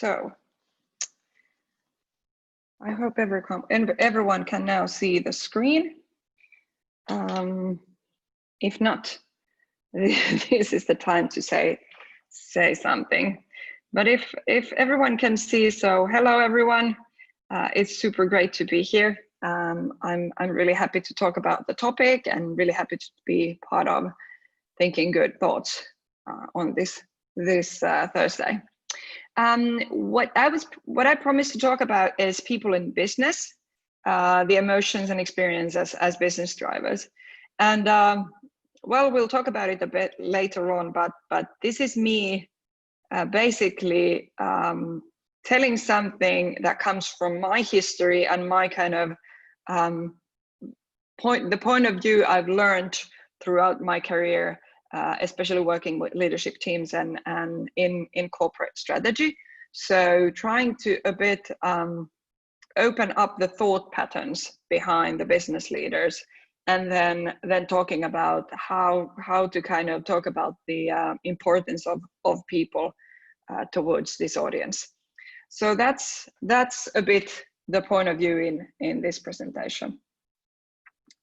So I hope everyone can now see the screen. If not, this is the time to say something. But if everyone can see, so hello everyone. It's super great to be here. I'm really happy to talk about the topic and really happy to be part of Thinking Good Thoughts on this Thursday. What I promised to talk about is people in business, the emotions and experiences as business drivers. And well, we'll talk about it a bit later on, but this is me basically telling something that comes from my history and my kind of point of view I've learned throughout my career, especially working with leadership teams and in corporate strategy. So trying to a bit open up the thought patterns behind the business leaders, and then talking about how to kind of talk about the importance of people towards this audience. So that's a bit the point of view in this presentation.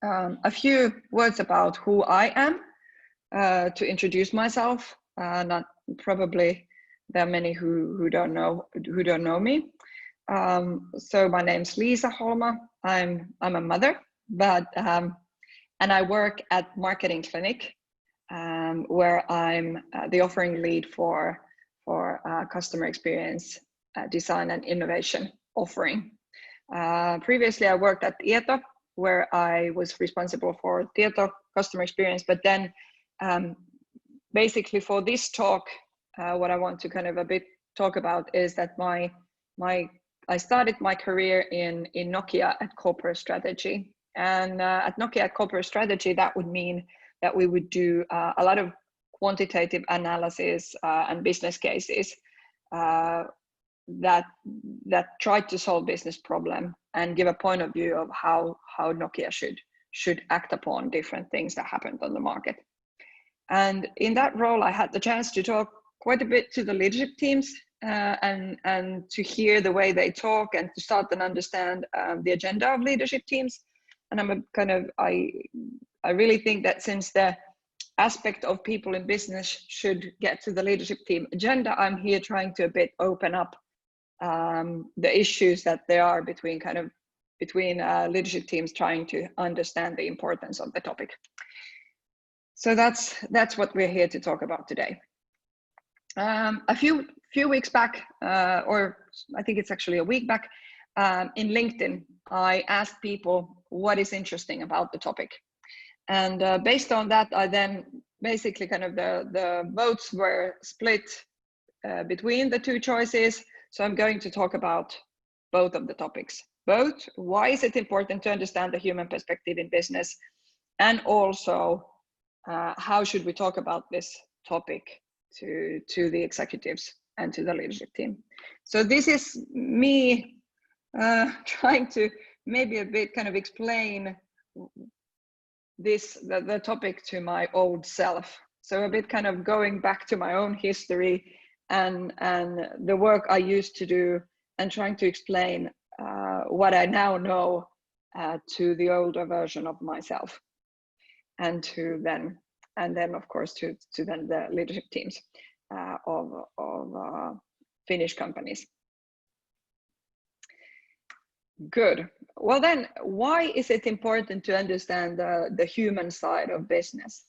A few words about who I am to introduce myself. Not probably there are many who don't know me. So my name's Liisa Holma. I'm a mother, but and I work at Marketing Clinic, where I'm the offering lead for customer experience design and innovation offering. Previously, I worked at Tieto, where I was responsible for Tieto customer experience. But then, basically, for this talk, what I want to kind of a bit talk about is that I started my career in Nokia at corporate strategy. And at Nokia at corporate strategy, that would mean that we would do a lot of quantitative analysis and business cases that tried to solve business problem and give a point of view of how Nokia should act upon different things that happened on the market. And in that role, I had the chance to talk quite a bit to the leadership teams and to hear the way they talk and to start and understand the agenda of leadership teams. And I really think that since the aspect of people in business should get to the leadership team agenda, I'm here trying to a bit open up the issues that there are between leadership teams trying to understand the importance of the topic. So that's what we're here to talk about today. A few weeks back, or I think it's actually a week back, in LinkedIn, I asked people what is interesting about the topic. And based on that, I then basically kind of the votes were split between the two choices. So I'm going to talk about both of the topics. Both, why is it important to understand the human perspective in business? And also, how should we talk about this topic to the executives and to the leadership team? So this is me trying to maybe a bit kind of explain the topic to my old self. So a bit kind of going back to my own history and the work I used to do and trying to explain what I now know to the older version of myself, and then of course to then the leadership teams of Finnish companies. Good. Well then, why is it important to understand the human side of business?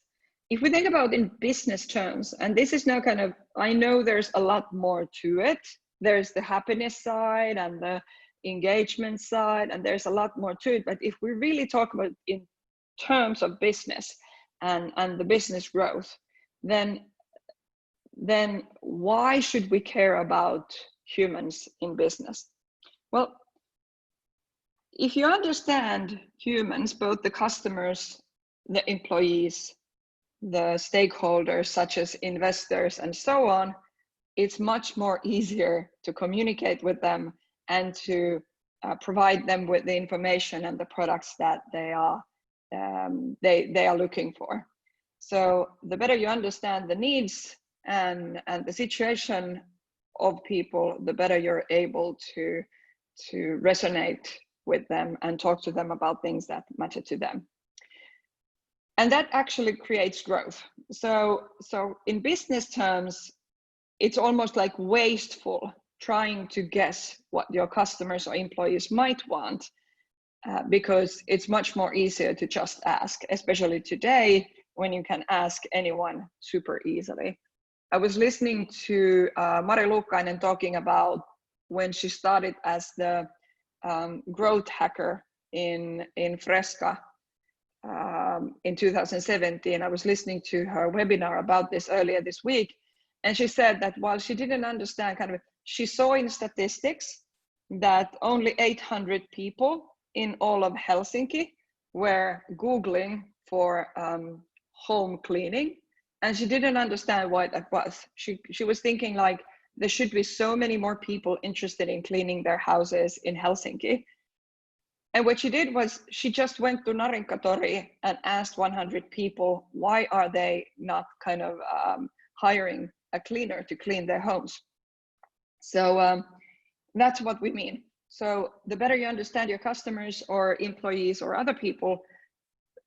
If we think about in business terms, and this is now kind of, I know there's a lot more to it. There's the happiness side and the engagement side, and there's a lot more to it. But if we really talk about in terms of business and the business growth, then why should we care about humans in business? Well, if you understand humans, both the customers, the employees, the stakeholders such as investors and so on, it's much more easier to communicate with them and to provide them with the information and the products that they are looking for. So the better you understand the needs and the situation of people, the better you're able to resonate with them and talk to them about things that matter to them. And that actually creates growth. So in business terms, it's almost like wasteful trying to guess what your customers or employees might want, because it's much more easier to just ask, especially today when you can ask anyone super easily. I was listening to Mari Luukkainen talking about when she started as the growth hacker in Fresca in 2017. I was listening to her webinar about this earlier this week, and she said that while she didn't understand, she saw in statistics that only 800 people in all of Helsinki were Googling for home cleaning, and she didn't understand why that was. She was thinking like, there should be so many more people interested in cleaning their houses in Helsinki. And what she did was she just went to Narinkatori and asked 100 people, why are they not hiring a cleaner to clean their homes? So that's what we mean. So the better you understand your customers or employees or other people,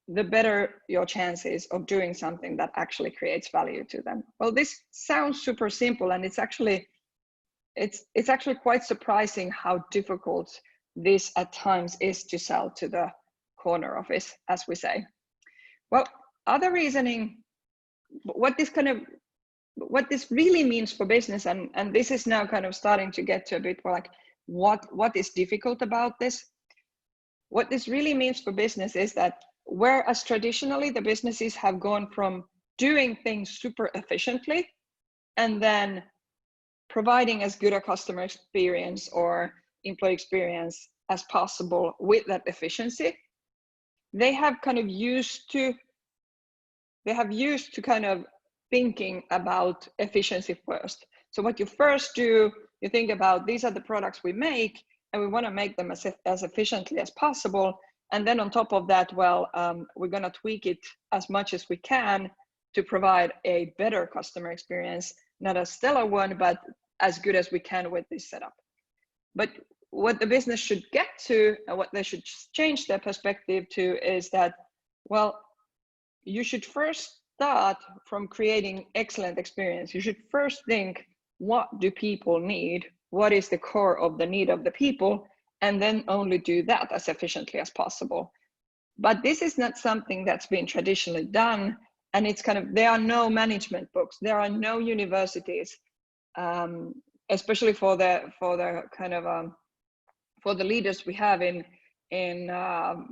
the better your chances of doing something that actually creates value to them. Well, this sounds super simple, and it's actually quite surprising how difficult this at times is to sell to the corner office, as we say. Well, other reasoning, what this really means for business, and this is now kind of starting to get to a bit more like what is difficult about this. What this really means for business is that whereas traditionally the businesses have gone from doing things super efficiently and then providing as good a customer experience or employee experience as possible with that efficiency, they have used to kind of thinking about efficiency first. So what you first do, you think about, these are the products we make and we want to make them as efficiently as possible. And then on top of that, well, we're going to tweak it as much as we can to provide a better customer experience, not a stellar one, but as good as we can with this setup. But what the business should get to, and what they should change their perspective to, is that, well, you should first start from creating excellent experience. You should first think, what do people need? What is the core of the need of the people? And then only do that as efficiently as possible. But this is not something that's been traditionally done. And it's there are no management books. There are no universities, especially for the leaders we have in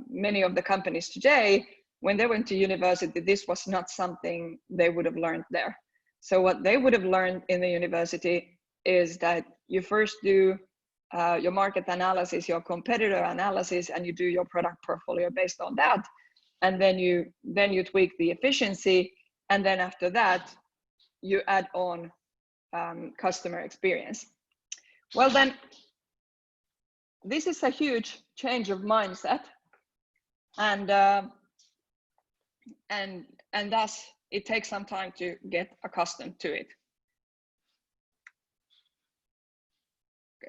many of the companies today. When they went to university, this was not something they would have learned there. So what they would have learned in the university is that you first do your market analysis, your competitor analysis, and you do your product portfolio based on that. And then you tweak the efficiency. And then after that, you add on customer experience. Well, then this is a huge change of mindset. And thus it takes some time to get accustomed to it.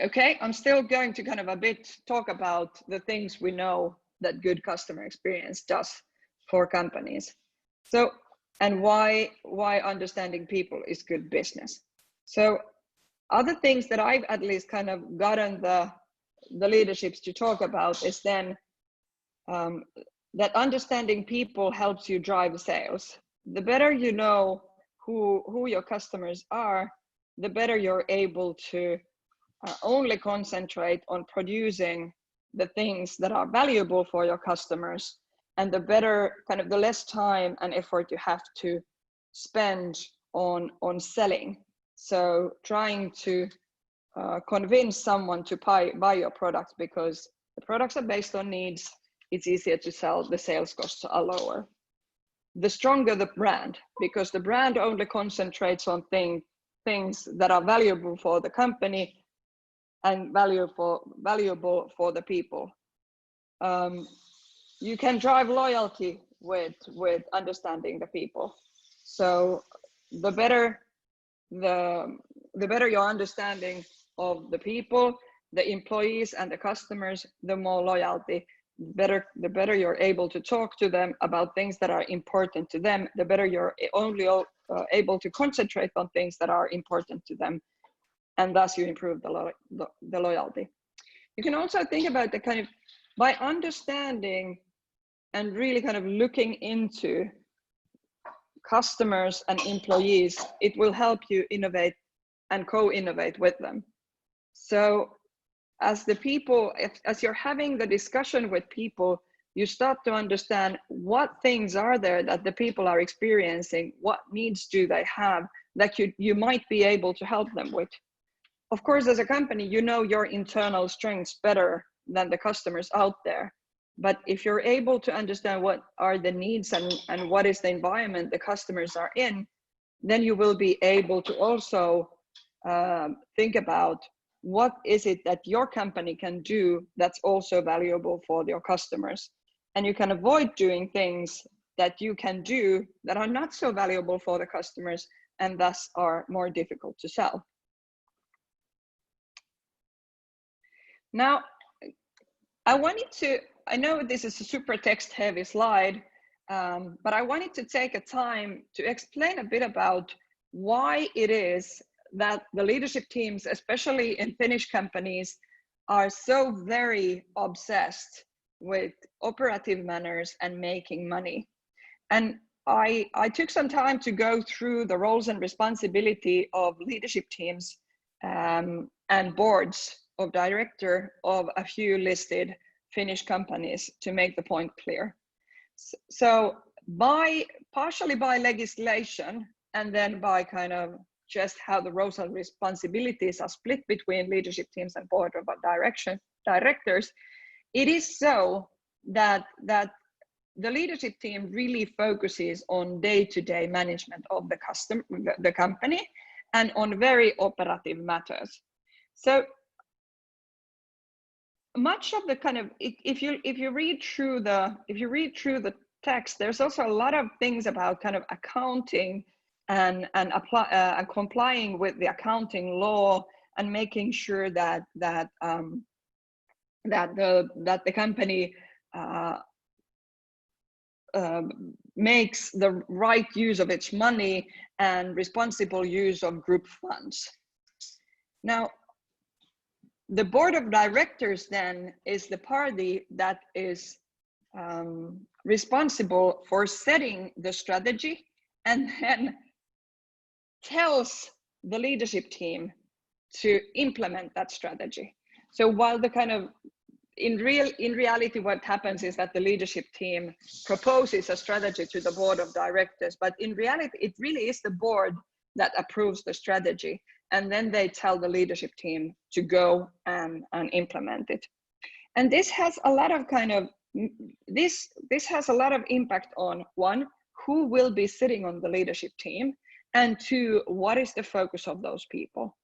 Okay, I'm still going to a bit talk about the things we know that good customer experience does for companies. So, and why understanding people is good business. So other things that I've at least gotten the leaderships to talk about is then that understanding people helps you drive sales. The better you know who your customers are, the better you're able to only concentrate on producing the things that are valuable for your customers, and the better the less time and effort you have to spend on selling. So trying to convince someone to buy your products because the products are based on needs, it's easier to sell, the sales costs are lower. The stronger the brand, because the brand only concentrates on things that are valuable for the company and valuable for the people. You can drive loyalty with understanding the people. So the better the better your understanding of the people, the employees and the customers, the more loyalty, the better you're able to talk to them about things that are important to them, the better you're only able to concentrate on things that are important to them, and thus you improve the loyalty. You can also think about the kind of, by understanding and really kind of looking into customers and employees, it will help you innovate and co-innovate with them. So as the people, as you're having the discussion with people, you start to understand what things are there that the people are experiencing, what needs do they have that you might be able to help them with. Of course, as a company, you know your internal strengths better than the customers out there. But if you're able to understand what are the needs and what is the environment the customers are in, then you will be able to also think about what is it that your company can do that's also valuable for your customers. And you can avoid doing things that you can do that are not so valuable for the customers and thus are more difficult to sell. Now, I know this is a super text heavy slide, but I wanted to take a time to explain a bit about why it is that the leadership teams, especially in Finnish companies, are so very obsessed with operative manners and making money. And I took some time to go through the roles and responsibility of leadership teams and boards of director of a few listed Finnish companies to make the point clear. So partially by legislation and then by kind of just how the roles and responsibilities are split between leadership teams and board of directors, it is so that the leadership team really focuses on day-to-day management of the company and on very operative matters. So much of the kind of, if you read through the text, there's also a lot of things about kind of accounting and complying with the accounting law and making sure that the company makes the right use of its money and responsible use of group funds. Now, the board of directors then is the party that is responsible for setting the strategy and then tells the leadership team to implement that strategy. So while the kind of, in reality, what happens is that the leadership team proposes a strategy to the board of directors, but in reality, it really is the board that approves the strategy. And then they tell the leadership team to go and implement it. And this has a lot of kind of, this has a lot of impact on, one, who will be sitting on the leadership team, and two, what is the focus of those people?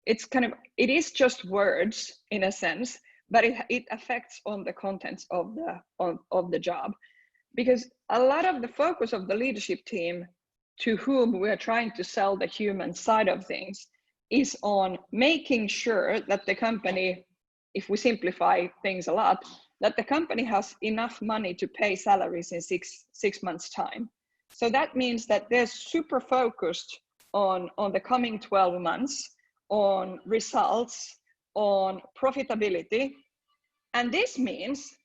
It's kind of, it is just words in a sense, but it affects on the contents of the job, because a lot of the focus of the leadership team to whom we are trying to sell the human side of things is on making sure that the company, if we simplify things a lot, that the company has enough money to pay salaries in six months' time. So that means that they're super focused on the coming 12 months, on results, on profitability. And this means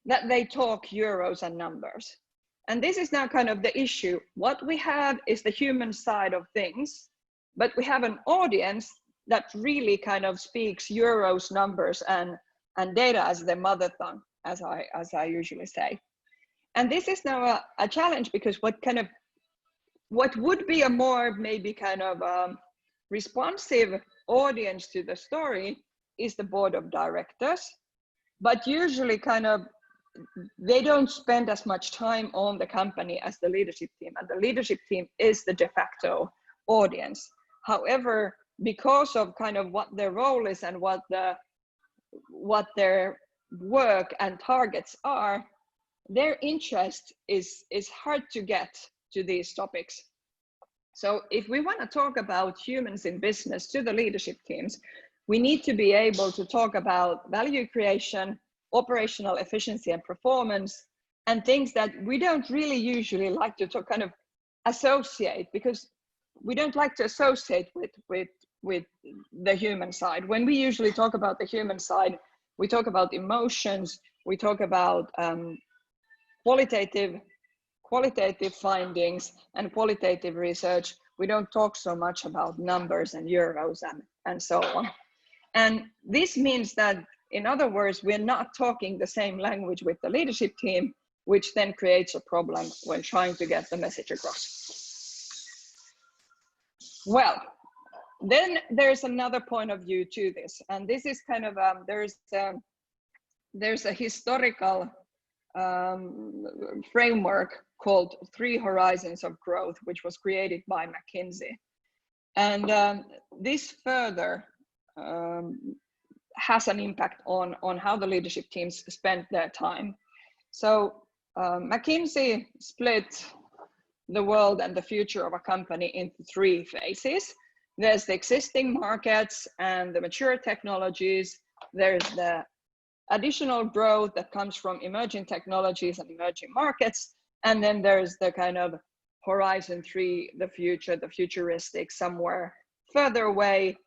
that they talk euros and numbers. And this is now kind of the issue. What we have is the human side of things, but we have an audience that really kind of speaks euros, numbers, and data as their mother tongue, as I usually say. And this is now a challenge, because what would be a more maybe kind of responsive audience to the story is the board of directors, but usually kind of they don't spend as much time on the company as the leadership team, and the leadership team is the de facto audience. However, because of kind of what their role is and what their work and targets are, their interest is hard to get to these topics. So if we want to talk about humans in business to the leadership teams, we need to be able to talk about value creation, operational efficiency and performance, and things that we don't really usually like to talk, kind of associate, because we don't like to associate with the human side. When we usually talk about the human side, we talk about emotions, we talk about qualitative findings and qualitative research. We don't talk so much about numbers and euros and so on. And this means that, in other words, we're not talking the same language with the leadership team, which then creates a problem when trying to get the message across. Well, then there's another point of view to this. And this is kind of, there's a historical framework called 3 Horizons of Growth, which was created by McKinsey. And this further has an impact on how the leadership teams spend their time. So McKinsey split the world and the future of a company into 3 phases. There's the existing markets and the mature technologies. There's the additional growth that comes from emerging technologies and emerging markets. And then there's the kind of Horizon 3, the future, the futuristic, somewhere further away.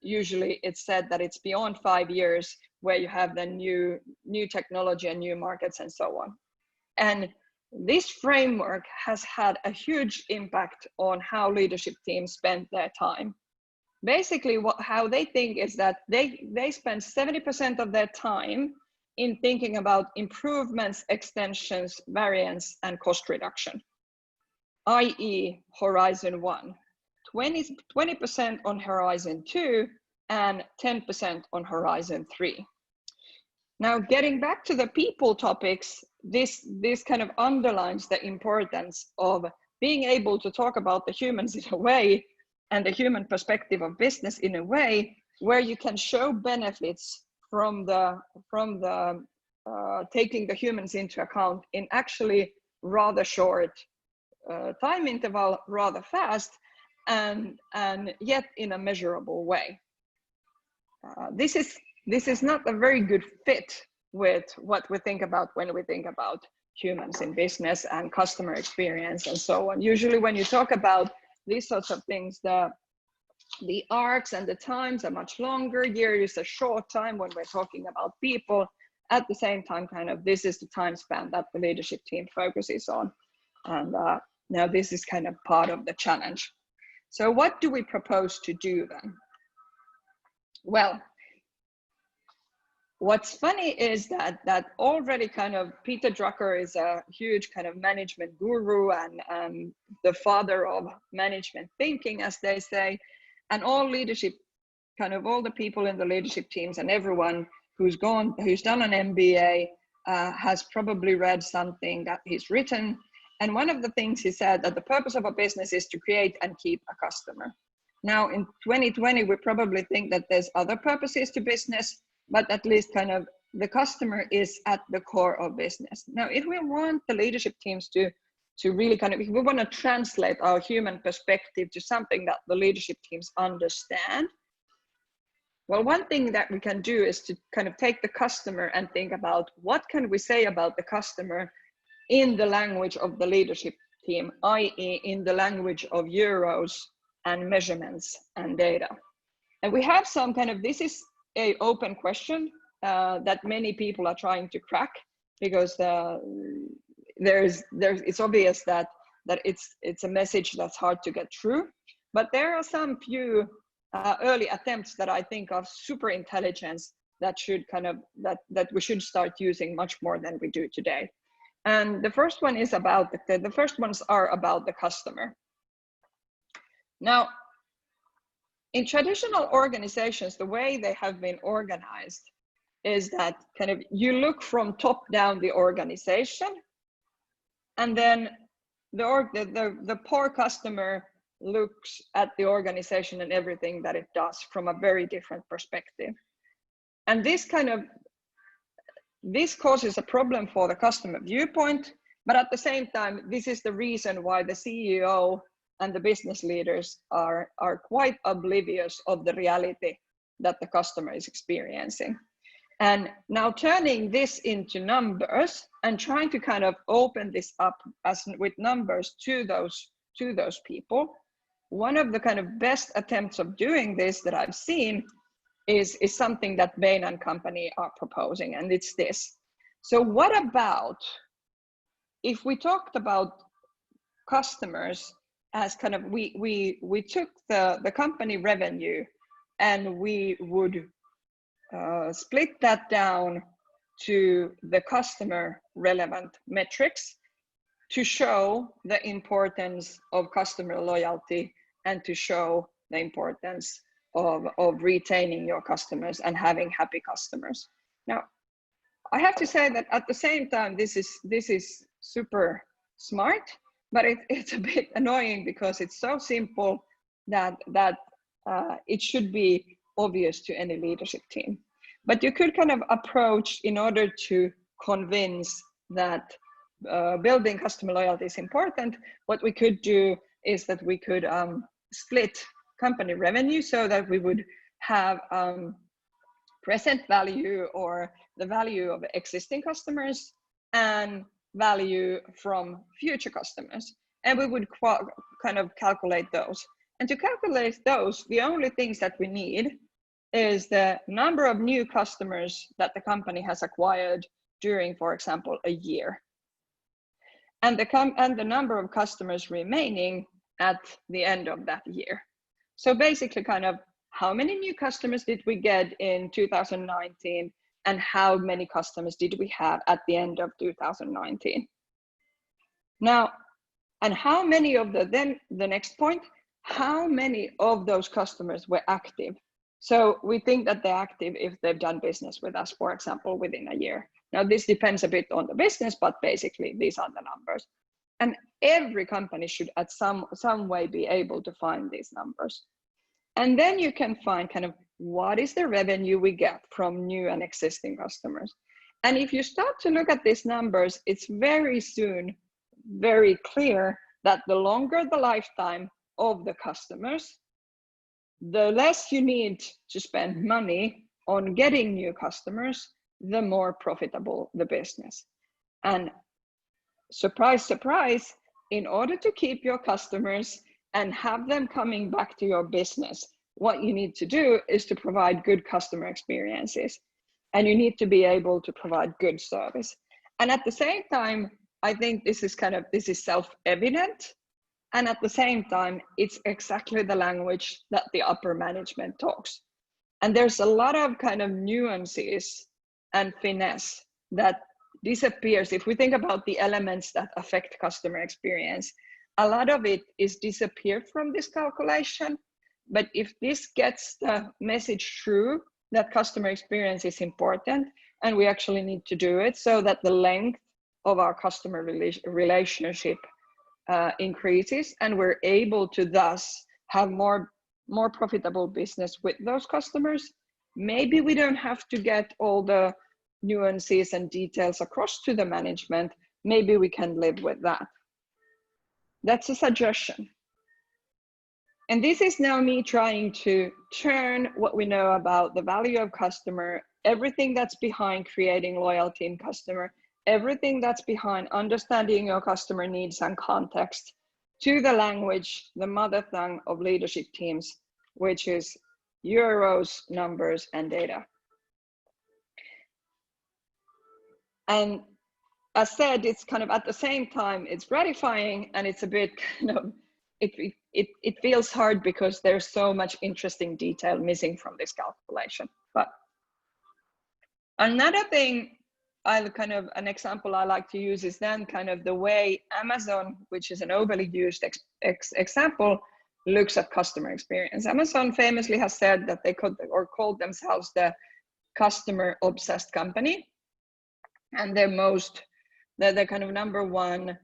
Usually it's said that it's beyond 5 years, where you have the new technology and new markets and so on. And this framework has had a huge impact on how leadership teams spend their time. Basically, how they think is that they spend 70% of their time in thinking about improvements, extensions, variance, and cost reduction, i.e. Horizon 1, 20% on Horizon 2, and 10% on Horizon 3. Now, getting back to the people topics, this kind of underlines the importance of being able to talk about the humans in a way, and the human perspective of business in a way where you can show benefits from taking the humans into account in actually rather short time interval, rather fast, and yet in a measurable way. This is not a very good fit with what we think about when we think about humans in business and customer experience and so on. Usually when you talk about these sorts of things, the arcs and the times are much longer. Year is a short time when we're talking about people. At the same time, kind of this is the time span that the leadership team focuses on. And now this is kind of part of the challenge. So what do we propose to do then? Well, what's funny is that already kind of Peter Drucker is a huge kind of management guru and the father of management thinking, as they say, and all leadership, kind of all the people in the leadership teams and everyone who's done an MBA has probably read something that he's written. And one of the things he said, that the purpose of a business is to create and keep a customer. Now in 2020, we probably think that there's other purposes to business, but at least kind of the customer is at the core of business. Now, if we want the leadership teams to really kind of, if we want to translate our human perspective to something that the leadership teams understand, well, one thing that we can do is to kind of take the customer and think about what can we say about the customer in the language of the leadership team, i.e. in the language of euros and measurements and data. And we have some kind of, this is an open question that many people are trying to crack, because it's obvious that it's a message that's hard to get through. But there are some few early attempts that I think are super intelligent that should kind of that we should start using much more than we do today. And the first one is about the first ones are about the customer. Now, in traditional organizations, the way they have been organized is that kind of you look from top down the organization, and then the poor customer looks at the organization and everything that it does from a very different perspective. And this causes a problem for the customer viewpoint, but at the same time, this is the reason why the CEO and the business leaders are quite oblivious of the reality that the customer is experiencing. And now turning this into numbers and trying to kind of open this up as with numbers to those people. One of the kind of best attempts of doing this that I've seen is something that Bain and company are proposing, and it's this. So what about if we talked about customers as kind of, we took the company revenue and we would split that down to the customer relevant metrics to show the importance of customer loyalty and to show the importance of retaining your customers and having happy customers. Now, I have to say that at the same time, this is super smart, but it's a bit annoying because it's so simple that it should be obvious to any leadership team. But you could kind of approach in order to convince that building customer loyalty is important. What we could do is that we could split company revenue so that we would have present value or the value of existing customers and value from future customers. And we would kind of calculate those. And to calculate those, the only things that we need is the number of new customers that the company has acquired during, for example, a year. And the number of customers remaining at the end of that year. So basically kind of how many new customers did we get in 2019 and how many customers did we have at the end of 2019? Now, and how many of the next point, how many of those customers were active? So we think that they're active if they've done business with us, for example, within a year. Now this depends a bit on the business, but basically these are the numbers. And every company should at some way be able to find these numbers. And then you can find kind of what is the revenue we get from new and existing customers. And if you start to look at these numbers, it's very soon very clear that the longer the lifetime of the customers, the less you need to spend money on getting new customers, the more profitable the business. And surprise, surprise, in order to keep your customers and have them coming back to your business, what you need to do is to provide good customer experiences. And you need to be able to provide good service. And at the same time, I think this is self-evident. And at the same time, it's exactly the language that the upper management talks. And there's a lot of kind of nuances and finesse that disappears. If we think about the elements that affect customer experience, a lot of it is disappeared from this calculation. But if this gets the message through that customer experience is important, and we actually need to do it so that the length of our customer relationship increases, and we're able to thus have more profitable business with those customers. Maybe we don't have to get all the nuances and details across to the management. Maybe we can live with that. That's a suggestion. And this is now me trying to turn what we know about the value of customer, everything that's behind creating loyalty in customer, everything that's behind understanding your customer needs and context, to the language, the mother tongue of leadership teams, which is euros, numbers, and data. And as said, it's kind of at the same time, it's gratifying, and it's a bit kind of, it feels hard because there's so much interesting detail missing from this calculation. But another thing, an example I like to use is then kind of the way Amazon, which is an overly used example, looks at customer experience. Amazon famously has said that they called themselves the customer obsessed company, and their kind of number one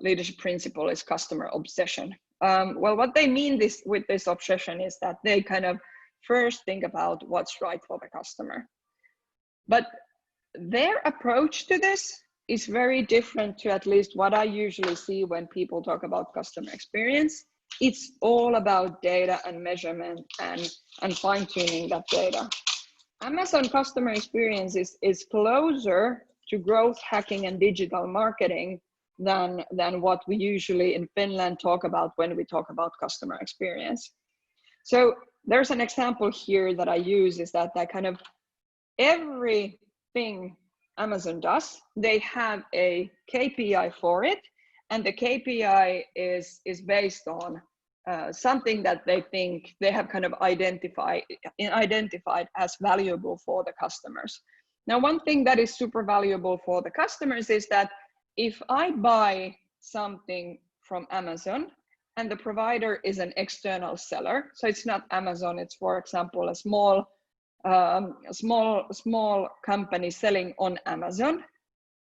leadership principle is customer obsession. Well, what they mean with this obsession is that they kind of first think about what's right for the customer. But their approach to this is very different to at least what I usually see when people talk about customer experience. It's all about data and measurement and fine-tuning that data. Amazon customer experience is closer to growth hacking and digital marketing than what we usually in Finland talk about when we talk about customer experience. So there's an example here that I use, is that kind of everything Amazon does, they have a KPI for it, and the KPI is based on something that they think they have kind of identified as valuable for the customers. Now, one thing that is super valuable for the customers is that if I buy something from Amazon and the provider is an external seller, so it's not Amazon, it's, for example, a small company selling on Amazon.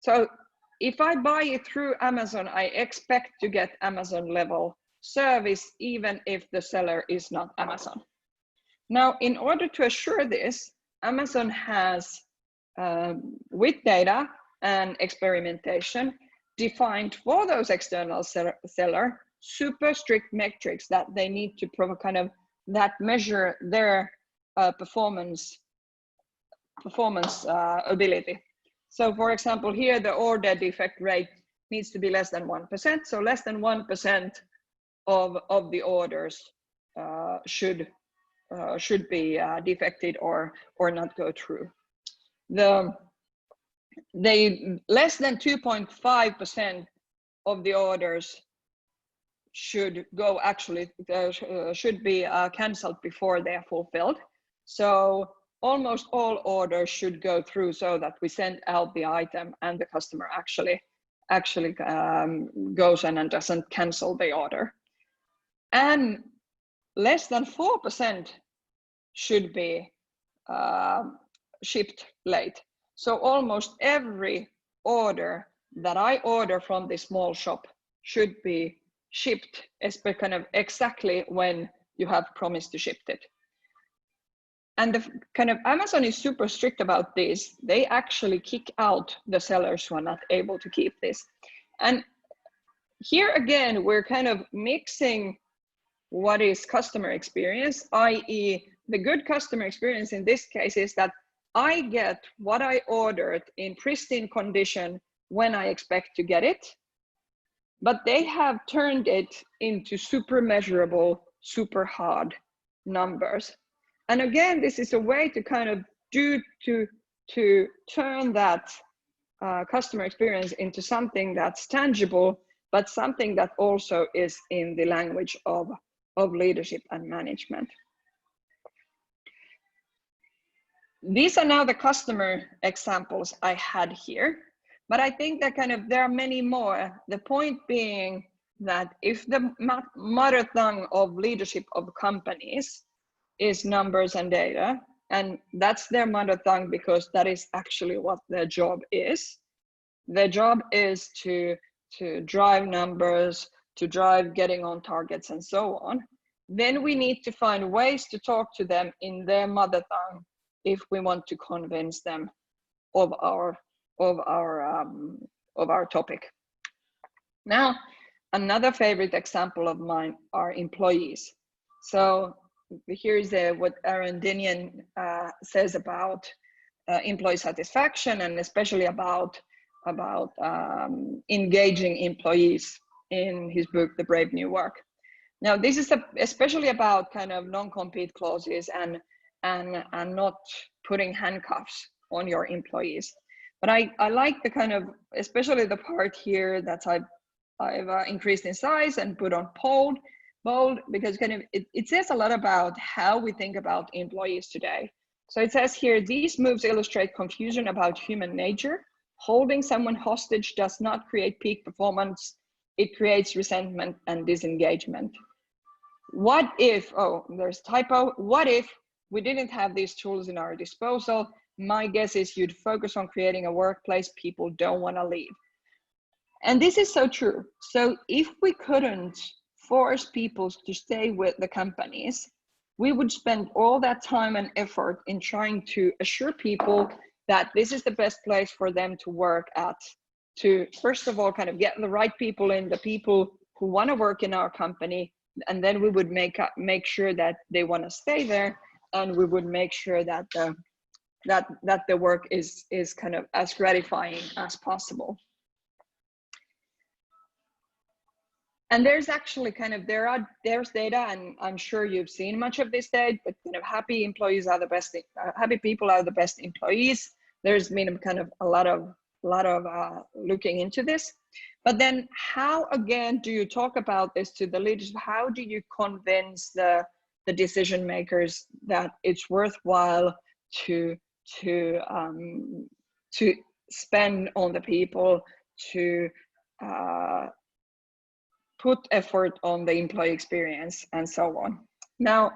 So if I buy it through Amazon, I expect to get Amazon level service, even if the seller is not Amazon. Now, in order to assure this, Amazon has, with data and experimentation, defined for those external seller super strict metrics that they need to kind of that measure their performance ability. So, for example, here the order defect rate needs to be less than 1%. So less than 1% of the orders should be defected or not go through. Less than 2.5% of the orders should go should be cancelled before they are fulfilled. So almost all orders should go through so that we send out the item and the customer actually goes and doesn't cancel the order. And less than 4% should be shipped late. So almost every order that I order from this small shop should be shipped kind of exactly when you have promised to ship it. And the kind of Amazon is super strict about this. They actually kick out the sellers who are not able to keep this. And here again, we're kind of mixing what is customer experience, i.e. the good customer experience in this case is that I get what I ordered in pristine condition when I expect to get it, but they have turned it into super measurable, super hard numbers. And again, this is a way to kind of to turn that customer experience into something that's tangible, but something that also is in the language of leadership and management. These are now the customer examples I had here, but I think that kind of there are many more. The point being that if the mother tongue of leadership of companies is numbers and data, and that's their mother tongue because that is actually what their job is. Their job is to drive numbers, to drive getting on targets and so on. Then we need to find ways to talk to them in their mother tongue if we want to convince them of our topic. Now, another favorite example of mine are employees. So here's what Aaron Dinian says about employee satisfaction, and especially about engaging employees in his book, The Brave New Work. Now, this is especially about kind of non-compete clauses and not putting handcuffs on your employees. But I like the kind of, especially the part here that I've increased in size and put on bold, because kind of it says a lot about how we think about employees today. So it says here, these moves illustrate confusion about human nature. Holding someone hostage does not create peak performance. It creates resentment and disengagement. What if, oh, there's a typo. What if we didn't have these tools in our disposal? My guess is you'd focus on creating a workplace people don't want to leave. And this is so true. So if we couldn't force people to stay with the companies, we would spend all that time and effort in trying to assure people that this is the best place for them to work at to first of all kind of get the right people in, the people who want to work in our company, and then we would make sure that they want to stay there, and we would make sure that the work is kind of as gratifying as possible. And there's actually kind of there's data, and I'm sure you've seen much of this data, but kind of happy employees are the best, happy people are the best employees. There's been kind of a lot of looking into this. But then how again do you talk about this to the leaders? How do you convince the decision makers that it's worthwhile to spend on the people, to put effort on the employee experience, and so on? Now,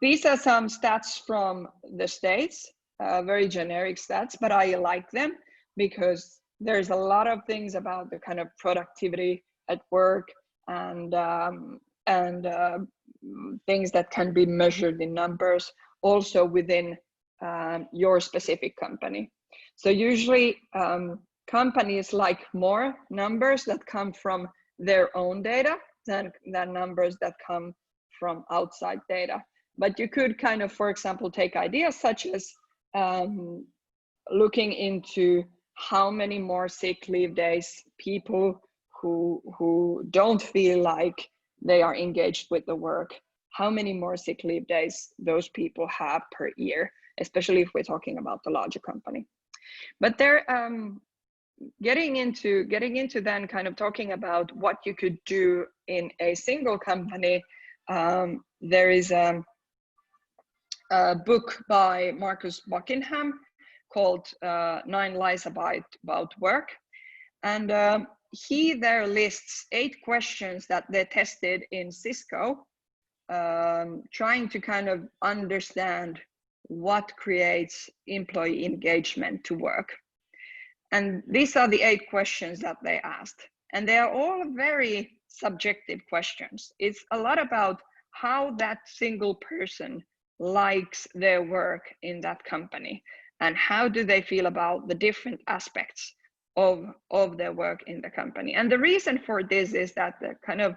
these are some stats from the States, very generic stats, but I like them because there's a lot of things about the kind of productivity at work and things that can be measured in numbers also within your specific company. So usually companies like more numbers that come from their own data than numbers that come from outside data. But you could kind of, for example, take ideas such as looking into how many more sick leave days people who don't feel like they are engaged with the work, how many more sick leave days those people have per year, especially if we're talking about the larger company. But they're getting into then kind of talking about what you could do in a single company. There is a book by Marcus Buckingham called 9 Lies About Work. And he there lists 8 questions that they tested in Cisco, trying to kind of understand what creates employee engagement to work. And these are the 8 questions that they asked. And they are all very subjective questions. It's a lot about how that single person likes their work in that company, and how do they feel about the different aspects of their work in the company. And the reason for this is that the kind of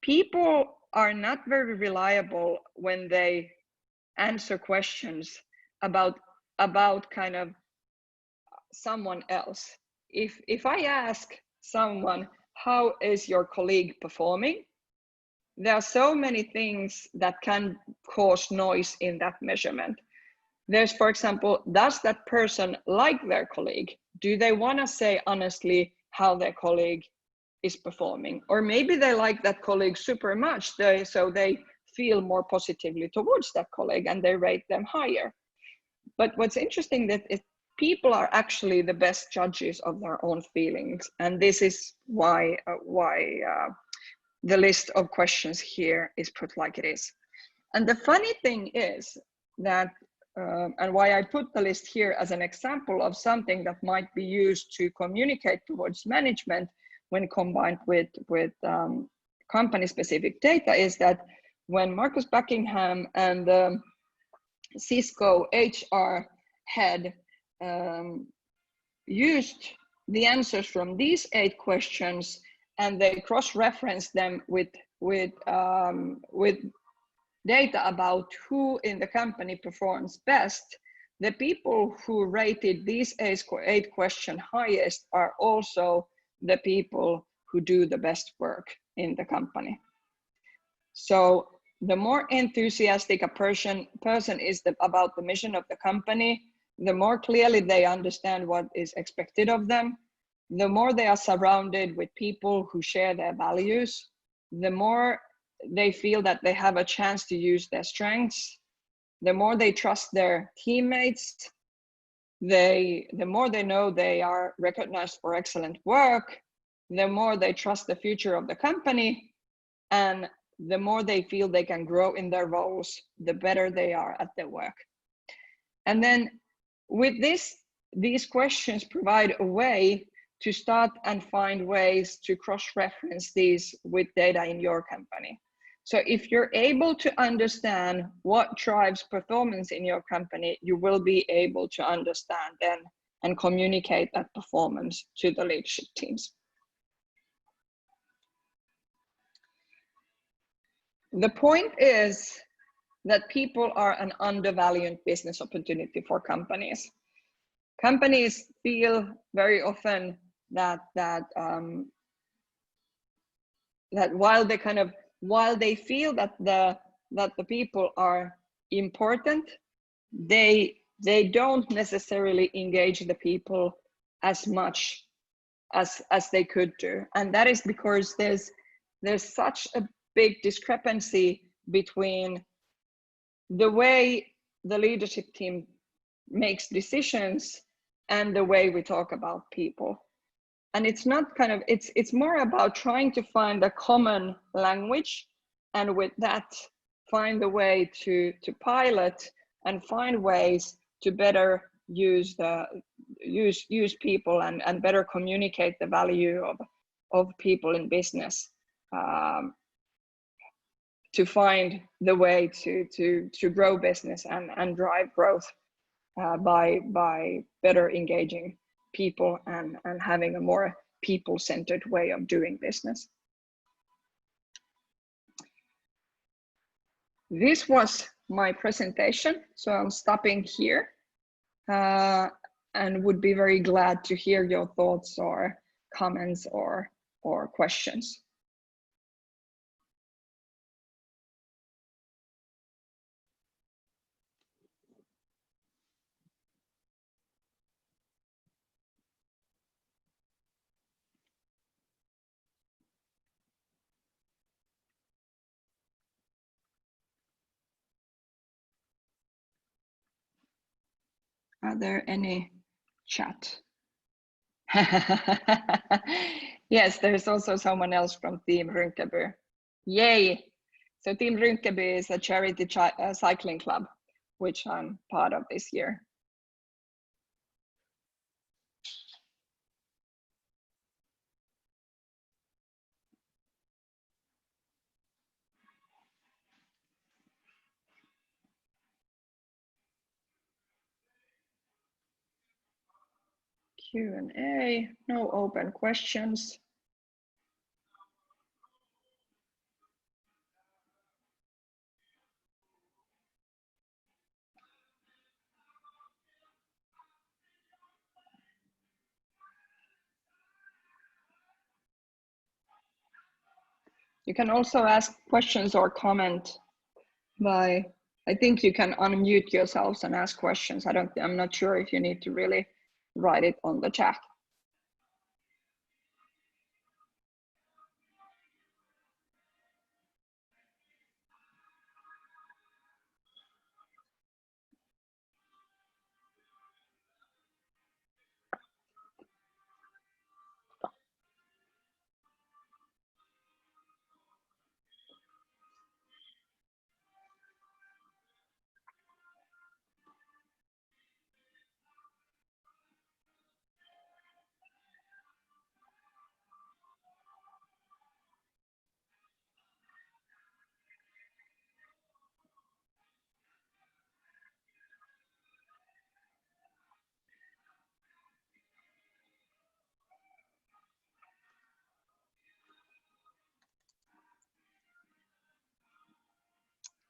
people are not very reliable when they answer questions about kind of someone else. If I ask someone, how is your colleague performing? There are so many things that can cause noise in that measurement. There's, for example, does that person like their colleague? Do they want to say honestly how their colleague is performing? Or maybe they like that colleague super much, so they feel more positively towards that colleague and they rate them higher. But what's interesting that people are actually the best judges of their own feelings, and this is why the list of questions here is put like it is. And the funny thing is that, and why I put the list here as an example of something that might be used to communicate towards management when combined with company-specific data, is that when Marcus Buckingham and Cisco HR head used the answers from these 8 questions, and they cross-referenced them with data about who in the company performs best, the people who rated these 8 questions highest are also the people who do the best work in the company. So the more enthusiastic a person is about the mission of the company, the more clearly they understand what is expected of them, the more they are surrounded with people who share their values, the more they feel that they have a chance to use their strengths, the more they trust their teammates, the more they know they are recognized for excellent work, the more they trust the future of the company, and the more they feel they can grow in their roles, the better they are at their work. And then with this, these questions provide a way to start and find ways to cross-reference these with data in your company. So if you're able to understand what drives performance in your company, you will be able to understand then and communicate that performance to the leadership teams. The point is that people are an undervalued business opportunity for companies. Companies feel very often that while they feel that the people are important, they don't necessarily engage the people as much as they could do, and that is because there's such a big discrepancy between the way the leadership team makes decisions and the way we talk about people. And it's not it's more about trying to find a common language, and with that find a way to pilot and find ways to better use people and better communicate the value of people in business, to find the way to grow business and drive growth by better engaging people and having a more people-centered way of doing business. This was my presentation, so I'm stopping here and would be very glad to hear your thoughts or comments or questions. Are there any chat? Yes, there's also someone else from Team Rynkeby. Yay! So Team Rynkeby is a charity cycling club, which I'm part of this year. Q&A, no open questions. You can also ask questions or comment by, I think you can unmute yourselves and ask questions. I'm not sure if you need to really write it on the chat.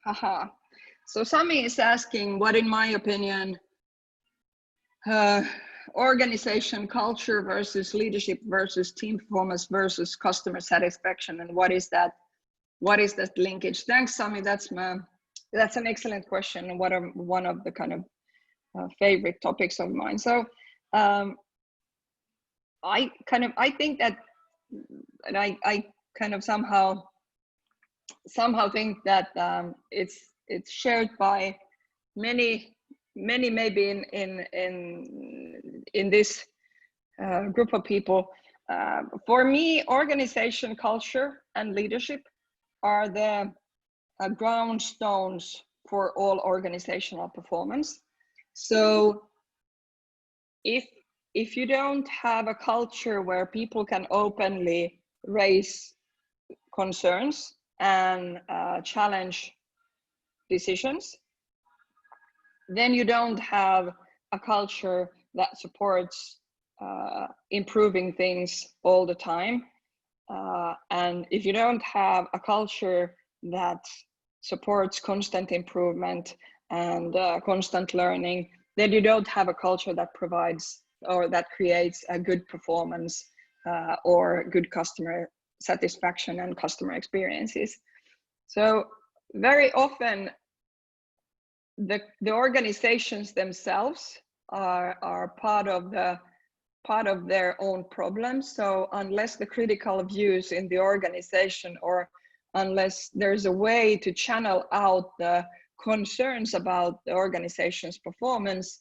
Haha. So Sami is asking, what in my opinion, organization culture versus leadership versus team performance versus customer satisfaction, and what is that linkage? Thanks, Sami. That's an excellent question, and one of the kind of favorite topics of mine. So I think that, and I kind of somehow think that it's shared by many maybe in this group of people. For me, organization culture and leadership are the ground stones for all organizational performance. So if you don't have a culture where people can openly raise concerns and challenge decisions, then you don't have a culture that supports improving things all the time. And if you don't have a culture that supports constant improvement and constant learning, then you don't have a culture that provides or that creates a good performance or good customer satisfaction and customer experiences. So very often the organizations themselves are part of their own problems. So unless the critical views in the organization, or unless there's a way to channel out the concerns about the organization's performance,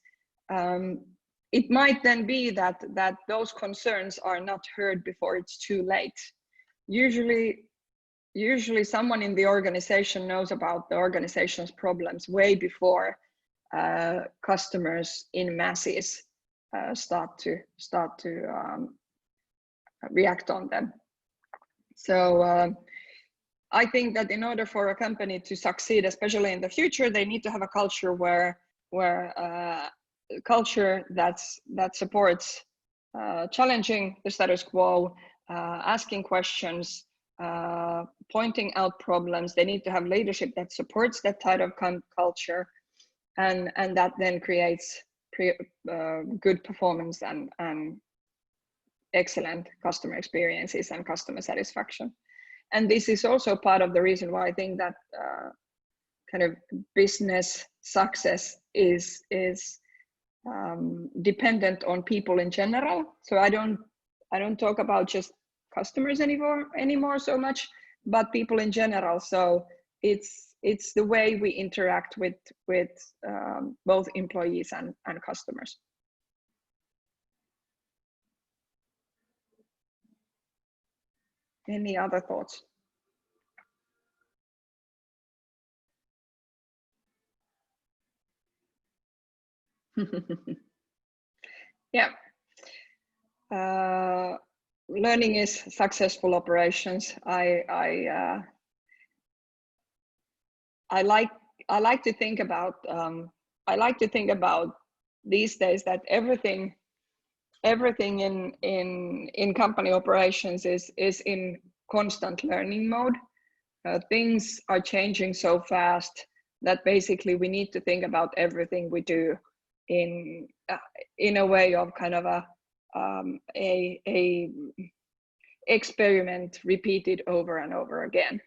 it might then be that those concerns are not heard before it's too late. Usually someone in the organization knows about the organization's problems way before customers in masses start to react on them. So I think that in order for a company to succeed, especially in the future, they need to have a culture where culture that supports challenging the status quo, asking questions, pointing out problems. They need to have leadership that supports that type of culture, and that then creates good performance and excellent customer experiences and customer satisfaction. And this is also part of the reason why I think that kind of business success is dependent on people in general. So I don't talk about just customers anymore so much, but people in general. So it's the way we interact with both employees and customers. Any other thoughts? Yeah. Learning is successful operations. I like to think about these days that everything in company operations is in constant learning mode. Things are changing so fast that basically we need to think about everything we do in a way of kind of a experiment repeated over and over again.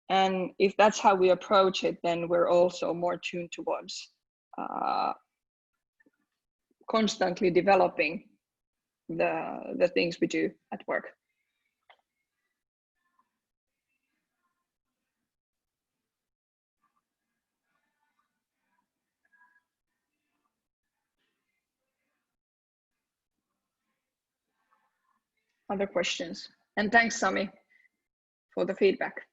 And if that's how we approach it, then we're also more tuned towards constantly developing the things we do at work. Other questions? And thanks, Sami, for the feedback.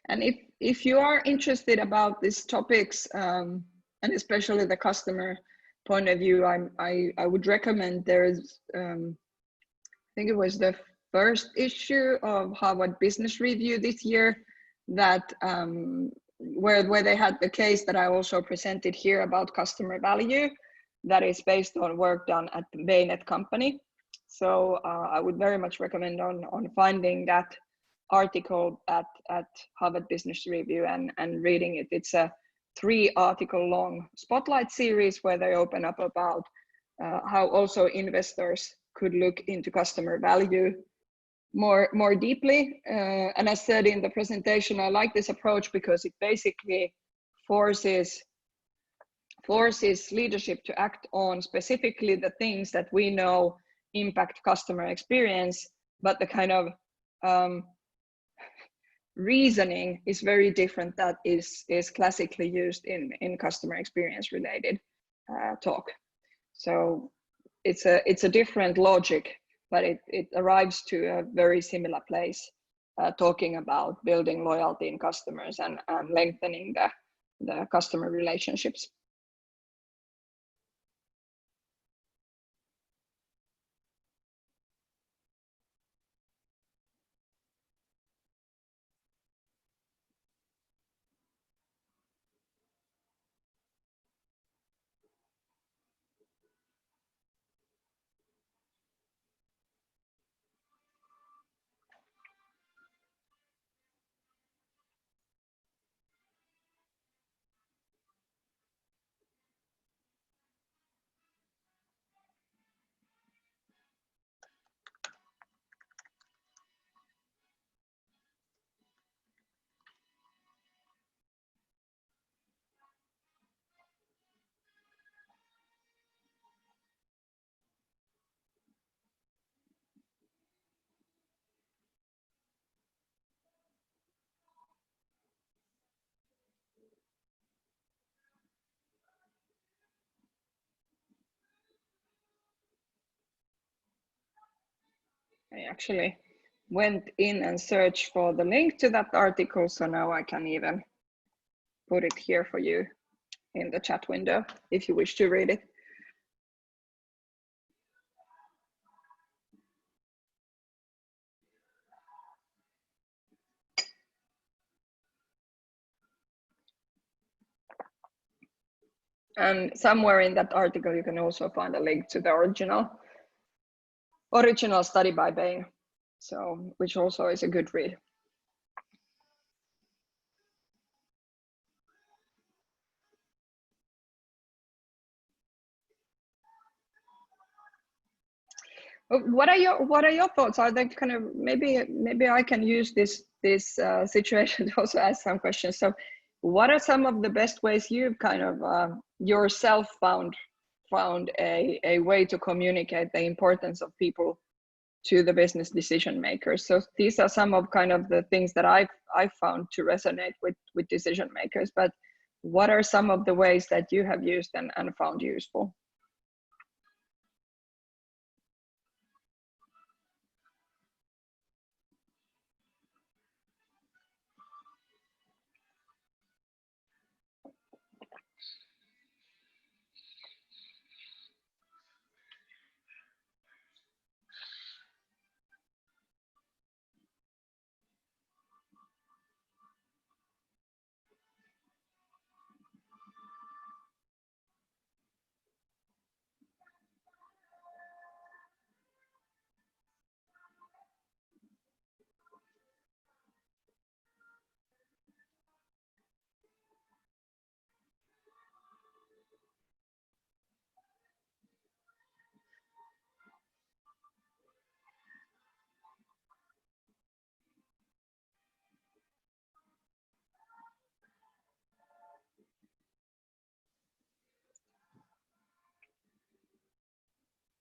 And if you are interested about these topics, and especially the customer point of view, I would recommend there's, I think it was the first issue of Harvard Business Review this year, that where they had the case that I also presented here about customer value, that is based on work done at the Baynet company. So I would very much recommend on finding that article at Harvard Business Review and reading it. It's a 3-article long spotlight series where they open up about how also investors could look into customer value more deeply. And as said in the presentation, I like this approach because it basically forces leadership to act on specifically the things that we know impact customer experience, but the kind of reasoning is very different that is classically used in customer experience related talk. So it's a different logic, but it arrives to a very similar place, talking about building loyalty in customers and lengthening the customer relationships. I actually went in and searched for the link to that article, so now I can even put it here for you in the chat window if you wish to read it. And somewhere in that article, you can also find a link to the original study by Bain, so which also is a good read. What are your thoughts? Are they kind of maybe I can use this situation to also ask some questions. So, what are some of the best ways you've kind of yourself found a way to communicate the importance of people to the business decision makers? So these are some of kind of the things that I've found to resonate with decision makers. But what are some of the ways that you have used and found useful?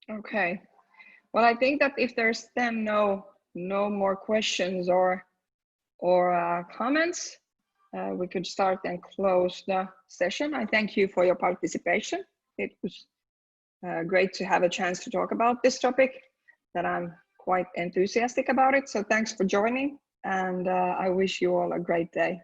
Okay. Well, I think that if there's then no more questions or comments, we could start and close the session. I thank you for your participation. It was great to have a chance to talk about this topic that I'm quite enthusiastic about it. So thanks for joining, and I wish you all a great day.